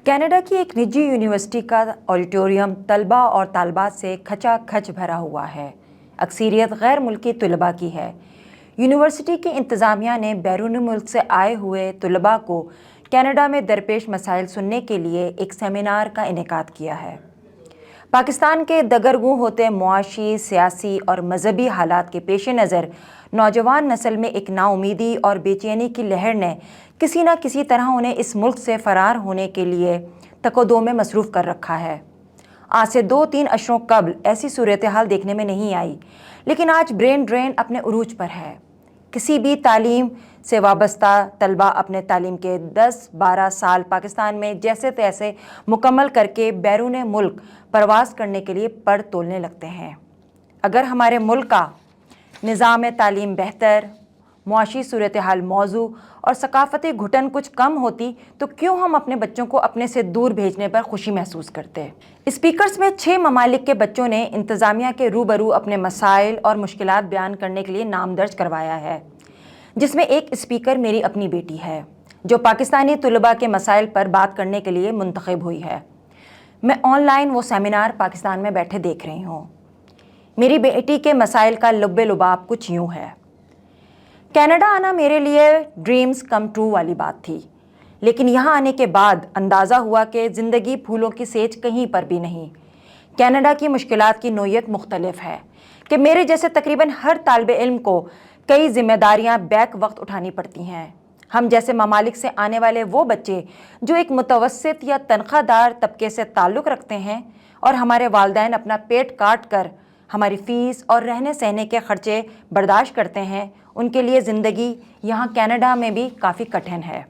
Canada की एक निजी यूनिवर्सिटी का ऑडिटोरियम तलबा और तालबात से खचाखच भरा हुआ है। अक्सरियत गैर मुल्की तलबा की है। यूनिवर्सिटी की इंतज़ामिया ने बैरून मुल्क से आए हुए तलबा को कनाडा में दरपेश मसाइल सुनने के लिए एक सेमिनार का इनेकाद किया है। पाकिस्तान के दगरगूं होते मुआशी, सियासी और मजहबी हालात के पेश नज़र नौजवान नस्ल में एक नाउमीदी और बेचैनी की लहर ने किसी न किसी तरह उन्हें इस मुल्क से फ़रार होने के लिए तकदो में मसरूफ़ कर रखा है। आज से 2-3 अशरों कबल ऐसी सूरत हाल देखने में नहीं आई, लेकिन आज ब्रेन ड्रेन अपने उरूज पर है। किसी भी तालीम से वाबस्ता तलबा अपने तालीम के 10-12 साल पाकिस्तान में जैसे तैसे मुकम्मल करके बैरून मुल्क परवास करने के लिए पर तोलने लगते हैं। अगर हमारे मुल्क का निज़ाम तालीम बेहतर, मुआशी सूरत हाल मौजू और सकाफ़ती घुटन कुछ कम होती तो क्यों हम अपने बच्चों को अपने से दूर भेजने पर खुशी महसूस करते। स्पीकर्स में 6 ममालिक के बच्चों ने इंतज़ामिया के रूबरू अपने मसाइल और मुश्किलात बयान करने के लिए नाम दर्ज करवाया है, जिसमें एक स्पीकर मेरी अपनी बेटी है जो पाकिस्तानी तलबा के मसाइल पर बात करने के लिए मुंतखब हुई है। मैं ऑनलाइन वो सेमिनार पाकिस्तान में बैठे देख रही हूँ। मेरी बेटी के मसाइल का लुब्बे लुबाब कुछ यूँ है। कनाडा आना मेरे लिए ड्रीम्स कम ट्रू वाली बात थी, लेकिन यहाँ आने के बाद अंदाज़ा हुआ कि ज़िंदगी फूलों की सेज कहीं पर भी नहीं। कनाडा की मुश्किलात की नोयत मुख्तलिफ है कि मेरे जैसे तकरीबन हर तालिब इल्म को कई जिम्मेदारियाँ बैक वक्त उठानी पड़ती हैं। हम जैसे ममालिक से आने वाले वो बच्चे जो एक मुतवस्सित या तनख्वाहदार तबके से ताल्लुक़ रखते हैं और हमारे वालिदैन अपना पेट काट कर हमारी फ़ीस और रहने सहने के ख़र्चे बर्दाश्त करते हैं, उनके लिए ज़िंदगी यहाँ कनाडा में भी काफ़ी कठिन है।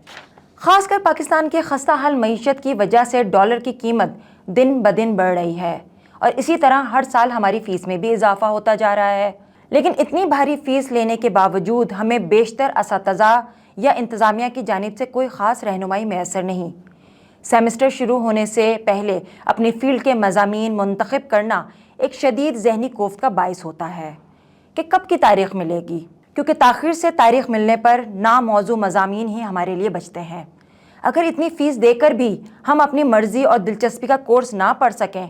ख़ासकर पाकिस्तान के खस्ता हाल मईशत की वजह से डॉलर की कीमत दिन ब दिन बढ़ रही है और इसी तरह हर साल हमारी फ़ीस में भी इजाफ़ा होता जा रहा है। लेकिन इतनी भारी फ़ीस लेने के बावजूद हमें बेशतर असातिज़ा या इंतज़ामिया की जानिब से कोई ख़ास रहनुमाई मैसर नहीं। सेमेस्टर शुरू होने से पहले अपनी फ़ील्ड के मज़ामीन मुंतखब करना एक शदीद ज़हनी कोफ्त का बाइस होता है कि कब की तारीख़ मिलेगी, क्योंकि ताख़ीर से तारीख़ मिलने पर नामौजू मज़ामीन ही हमारे लिए बचते हैं। अगर इतनी फ़ीस देकर भी हम अपनी मर्ज़ी और दिलचस्पी का कोर्स ना पढ़ सकें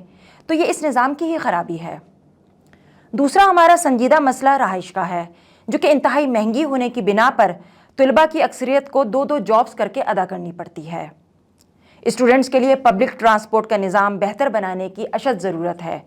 तो ये इस निज़ाम की ही ख़राबी है। दूसरा हमारा संजीदा मसला रहाइश का है, जो कि इंतहाई महंगी होने की बिना पर तलबा की अक्सरियत को 2-2 जॉब्स करके अदा करनी पड़ती है। स्टूडेंट्स के लिए पब्लिक ट्रांसपोर्ट का निज़ाम बेहतर बनाने की अशद ज़रूरत है,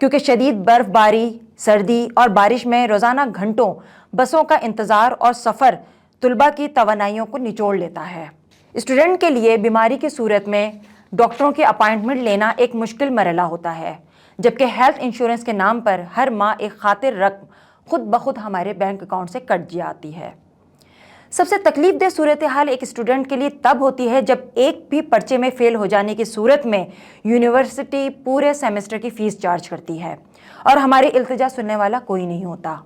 क्योंकि शदीद बर्फ़बारी, सर्दी और बारिश में रोज़ाना घंटों बसों का इंतज़ार और सफ़र तलबा की तवानाइयों को निचोड़ लेता है। स्टूडेंट के लिए बीमारी की सूरत में डॉक्टरों की अपॉइंटमेंट लेना एक मुश्किल मरला होता है, जबकि हेल्थ इंश्योरेंस के नाम पर हर माह एक खातिर रकम खुद ब खुद हमारे बैंक अकाउंट से कट जाती है। सबसे तकलीफ दह सूरत हाल एक स्टूडेंट के लिए तब होती है जब एक भी पर्चे में फ़ेल हो जाने की सूरत में यूनिवर्सिटी पूरे सेमेस्टर की फ़ीस चार्ज करती है और हमारी इल्तिजा सुनने वाला कोई नहीं होता।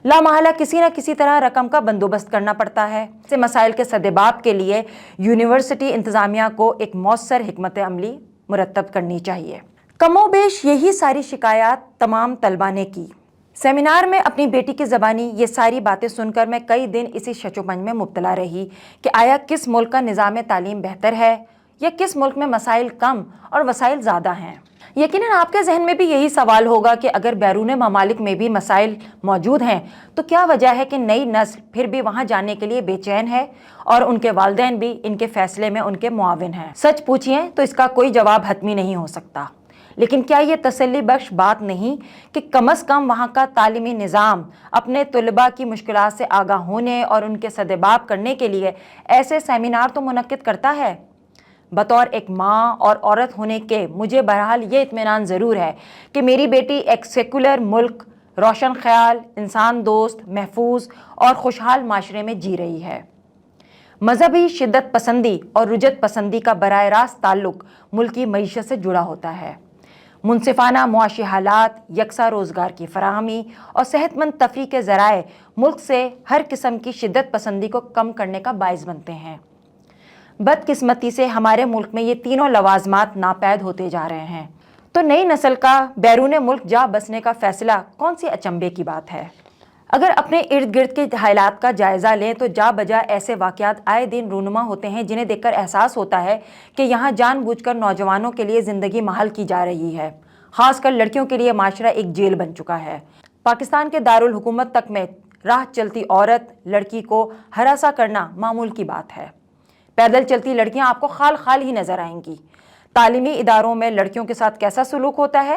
लामहला किसी न किसी तरह रकम का बंदोबस्त करना पड़ता है। ऐसे मसाइल के सद्देबाब के लिए यूनिवर्सिटी इंतज़ामिया को एक मौसर हिकमत अमली मुरतब करनी चाहिए। कमोबेश यही सारी शिकायत तमाम तलबा ने की। सेमिनार में अपनी बेटी की ज़बानी ये सारी बातें सुनकर मैं कई दिन इसी शचोपंज में मुब्तला रही कि आया किस मुल्क का निज़ाम तालीम बेहतर है या किस मुल्क में मसाइल कम और वसाइल ज़्यादा हैं। यकीनन आपके जहन में भी यही सवाल होगा कि अगर बैरून ममालिक में भी मसाइल मौजूद हैं तो क्या वजह है कि नई नस्ल फिर भी वहाँ जाने के लिए बेचैन है और उनके वालिदैन भी इनके फ़ैसले में उनके मुआविन हैं। सच पूछिए तो इसका कोई जवाब हतमी नहीं हो सकता, लेकिन क्या ये तसल्ली बख्श बात नहीं कि कम अज़ कम वहाँ का तालीमी निज़ाम अपने तलबा की मुश्किलात से आगाह होने और उनके सद्देबाब करने के लिए ऐसे सेमिनार तो मुनक्किद करता है। बतौर एक माँ और औरत होने के मुझे बहरहाल ये इत्मीनान ज़रूर है कि मेरी बेटी एक सेकुलर मुल्क, रोशन ख्याल, इंसान दोस्त, महफूज और खुशहाल माशरे में जी रही है। मजहबी शिद्दत पसंदी और रुजत पसंदी का बराह रास्त ताल्लुक़ मुल्की मईशत से जुड़ा होता है। मुनसिफाना मुआशी हालात, यकसा रोज़गार की फराहमी और सेहतमंद तफरी के ज़राए मुल्क से हर किस्म की शिद्दत पसंदी को कम करने का बाइस बनते हैं। बदकिस्मती से हमारे मुल्क में ये तीनों लवाजमात नापैद होते जा रहे हैं, तो नई नस्ल का बैरून मुल्क जा बसने का फ़ैसला कौन सी अचंभे की बात है। اگر اپنے ارد گرد کے حالات کا جائزہ لیں تو جا بجا ایسے واقعات آئے دن رونما ہوتے ہیں جنہیں دیکھ کر احساس ہوتا ہے کہ یہاں جان بوجھ کر نوجوانوں کے لیے زندگی محل کی جا رہی ہے۔ خاص کر لڑکیوں کے لیے معاشرہ ایک جیل بن چکا ہے۔ پاکستان کے دارالحکومت تک میں راہ چلتی عورت لڑکی کو ہراساں کرنا معمول کی بات ہے۔ پیدل چلتی لڑکیاں آپ کو خال خال ہی نظر آئیں گی۔ تعلیمی اداروں میں لڑکیوں کے ساتھ کیسا سلوک ہوتا ہے،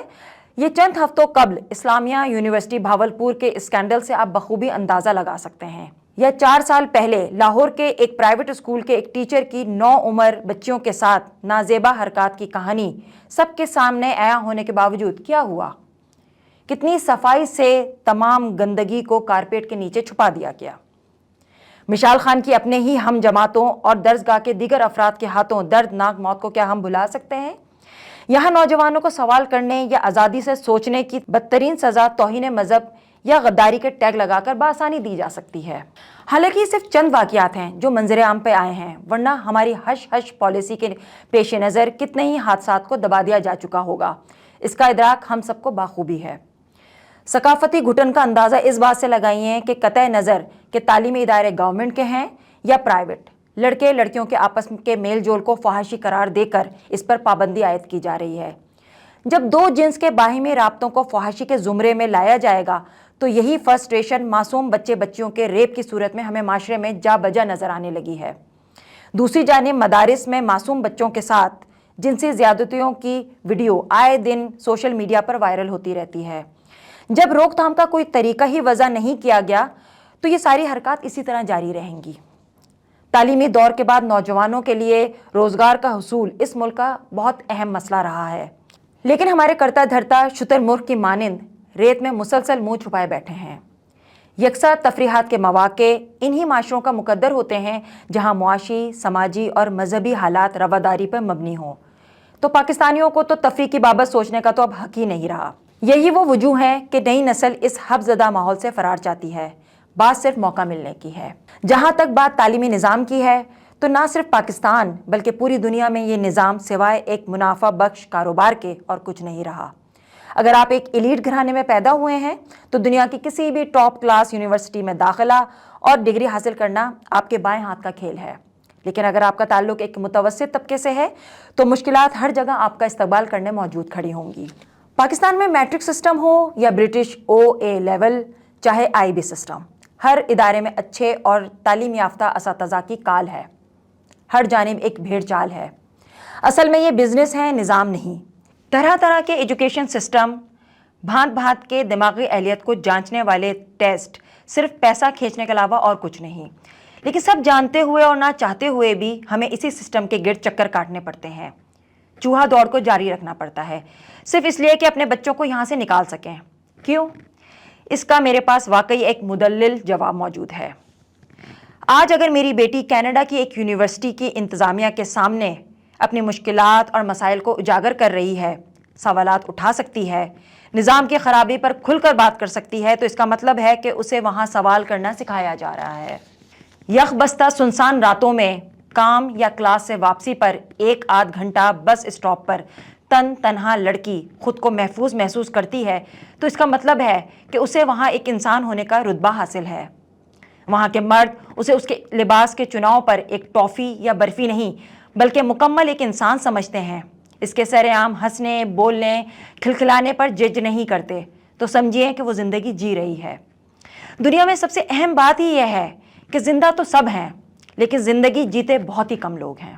یہ چند ہفتوں قبل اسلامیہ یونیورسٹی بھاولپور کے اسکینڈل سے آپ بخوبی اندازہ لگا سکتے ہیں۔ یا 4 سال پہلے لاہور کے ایک پرائیویٹ اسکول کے ایک ٹیچر کی 9 عمر بچیوں کے ساتھ نازیبا حرکات کی کہانی سب کے سامنے عیاں ہونے کے باوجود کیا ہوا؟ کتنی صفائی سے تمام گندگی کو کارپیٹ کے نیچے چھپا دیا گیا۔ مشال خان کی اپنے ہی ہم جماعتوں اور درسگاہ کے دیگر افراد کے ہاتھوں دردناک موت کو کیا ہم بھلا سکتے ہیں؟ یہاں نوجوانوں کو سوال کرنے یا آزادی سے سوچنے کی بدترین سزا توہین مذہب یا غداری کے ٹیگ لگا کر بآسانی دی جا سکتی ہے۔ حالانکہ یہ صرف چند واقعات ہیں جو منظر عام پہ آئے ہیں، ورنہ ہماری ہش ہش پالیسی کے پیش نظر کتنے ہی حادثات کو دبا دیا جا چکا ہوگا۔ اس کا ادراک ہم سب کو بخوبی ہے۔ ثقافتی گھٹن کا اندازہ اس بات سے لگائیے کہ قطع نظر کہ تعلیمی ادارے گورنمنٹ کے ہیں یا پرائیویٹ، لڑکے لڑکیوں کے آپس کے میل جول کو فحاشی قرار دے کر اس پر پابندی عائد کی جا رہی ہے۔ جب دو جنس کے باہمی رابطوں کو فحاشی کے زمرے میں لایا جائے گا تو یہی فرسٹریشن معصوم بچے بچیوں کے ریپ کی صورت میں ہمیں معاشرے میں جا بجا نظر آنے لگی ہے۔ دوسری جانب مدارس میں معصوم بچوں کے ساتھ جنسی زیادتیوں کی ویڈیو آئے دن سوشل میڈیا پر وائرل ہوتی رہتی ہے۔ جب روک تھام کا کوئی طریقہ ہی وضع نہیں کیا گیا تو یہ ساری حرکات اسی طرح جاری رہیں گی۔ تعلیمی دور کے بعد نوجوانوں کے لیے روزگار کا حصول اس ملک کا بہت اہم مسئلہ رہا ہے، لیکن ہمارے کرتا دھرتا شتر مرغ کی مانند ریت میں مسلسل منہ چھپائے بیٹھے ہیں۔ یکساں تفریحات کے مواقع انہی معاشروں کا مقدر ہوتے ہیں جہاں معاشی، سماجی اور مذہبی حالات رواداری پر مبنی ہوں، تو پاکستانیوں کو تو تفریح کی بابت سوچنے کا تو اب حق ہی نہیں رہا۔ یہی وہ وجوہ ہے کہ نئی نسل اس حب زدہ ماحول سے فرار چاہتی ہے۔ بات صرف موقع ملنے کی ہے۔ جہاں تک بات تعلیمی نظام کی ہے تو نہ صرف پاکستان بلکہ پوری دنیا میں یہ نظام سوائے ایک منافع بخش کاروبار کے اور کچھ نہیں رہا۔ اگر آپ ایک ایلیٹ گھرانے میں پیدا ہوئے ہیں تو دنیا کی کسی بھی ٹاپ کلاس یونیورسٹی میں داخلہ اور ڈگری حاصل کرنا آپ کے بائیں ہاتھ کا کھیل ہے، لیکن اگر آپ کا تعلق ایک متوسط طبقے سے ہے تو مشکلات ہر جگہ آپ کا استقبال کرنے موجود کھڑی ہوں گی۔ پاکستان میں میٹرک سسٹم ہو یا برٹش OA لیول، چاہے IB سسٹم، ہر ادارے میں اچھے اور تعلیم یافتہ اساتذہ کی کال ہے۔ ہر جانب ایک بھیڑ چال ہے۔ اصل میں یہ بزنس ہے، نظام نہیں۔ طرح طرح کے ایجوکیشن سسٹم، بھانت بھانت کے دماغی اہلیت کو جانچنے والے ٹیسٹ صرف پیسہ کھینچنے کے علاوہ اور کچھ نہیں، لیکن سب جانتے ہوئے اور نہ چاہتے ہوئے بھی ہمیں اسی سسٹم کے گرد چکر کاٹنے پڑتے ہیں۔ چوہا دوڑ کو جاری رکھنا پڑتا ہے، صرف اس لیے کہ اپنے بچوں کو یہاں سے نکال سکیں۔ کیوں؟ اس کا میرے پاس واقعی ایک مدلل جواب موجود ہے۔ آج اگر میری بیٹی کینیڈا کی ایک یونیورسٹی کی انتظامیہ کے سامنے اپنی مشکلات اور مسائل کو اجاگر کر رہی ہے، سوالات اٹھا سکتی ہے، نظام کی خرابی پر کھل کر بات کر سکتی ہے، تو اس کا مطلب ہے کہ اسے وہاں سوال کرنا سکھایا جا رہا ہے۔ یک بستہ سنسان راتوں میں کام یا کلاس سے واپسی پر 1 آدھ گھنٹہ بس اسٹاپ پر تنہا لڑکی خود کو محفوظ محسوس کرتی ہے تو اس کا مطلب ہے کہ اسے وہاں ایک انسان ہونے کا رتبہ حاصل ہے۔ وہاں کے مرد اسے اس کے لباس کے چناؤ پر ایک ٹافی یا برفی نہیں بلکہ مکمل ایک انسان سمجھتے ہیں۔ اس کے سر عام ہنسنے، بولنے، کھلکھلانے پر جج نہیں کرتے، تو سمجھیے کہ وہ زندگی جی رہی ہے۔ دنیا میں سب سے اہم بات ہی یہ ہے کہ زندہ تو سب ہیں لیکن زندگی جیتے بہت ہی کم لوگ ہیں۔